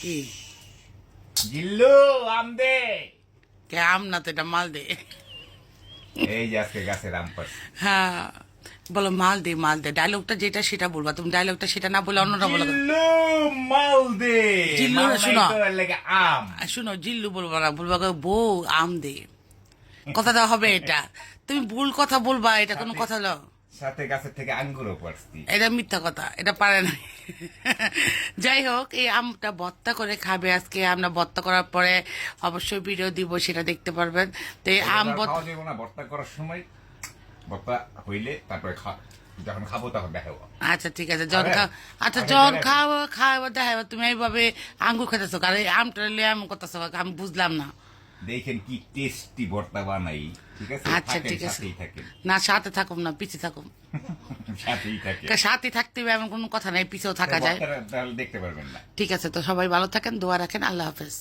কি জিল্লু আম দে। কে আম না তো এটা মাল দে। এই যে আজকে গাছের আম পাড়ছি। হ্যাঁ বলো মাল দে মাল দে, ডায়লগটা যেটা সেটা বলবা, তুমি ডায়লগটা সেটা না বলে অন্যটা বলো। জিল্লু মাল দে। জিল্লু মাল না, নাই শুনো। তো, এর লেগে আম। শুনো, জিল্লু বলবা না, বলবা গো, বউ আম দে। কথাটা হবে এটা, তুমি ভুল কথা বলবা, এটা কোনো কথা হলো? সাথে গাছের থেকে আঙ্গুরও পাড়ছি। এটা মিথ্যা কথা, এটা পারে না। যাই হোক, এই আমটা ভর্তা করে খাবে আজকে। আমরা ভর্তা করার পরে অবশ্যই ভিডিও দিব, সেটা দেখতে পারবেন। তো এই আম এবার ভর্তা, খাওয়া যাবে না ভর্তা করার সময়, ভর্তা হইলে তারপরে যখন খাবো তখন দেখাবো। আচ্ছা ঠিক আছে, জন আরে, খাও। আচ্ছা আরে জন বেড়াবি। খাওয়া খাওয়া দেখাবো, তুমি এইভাবে আঙ্গুর খেতেছো, কারণ এই আমটা নিয়ে এমন করতেছো, আমি বুঝলাম না। দেখেন কি টেস্টি ভর্তা বানাই। ঠিক আছে, আচ্ছা থাকেন, ঠিক আছে, সাথেই থাকেন। না সাথে থাকুম না, পিছিয়ে থাকুম। সাথেই থাকেন। সাথে থাকতে হবে এমন কোনো কথা নাই, পিছিয়েও থাকা যায়। ভর্তাটা তাহলে দেখতে পারবেন না। ঠিক আছে, তো সবাই ভালো থাকেন, দোয়া রাখেন, আল্লাহ হাফেজ।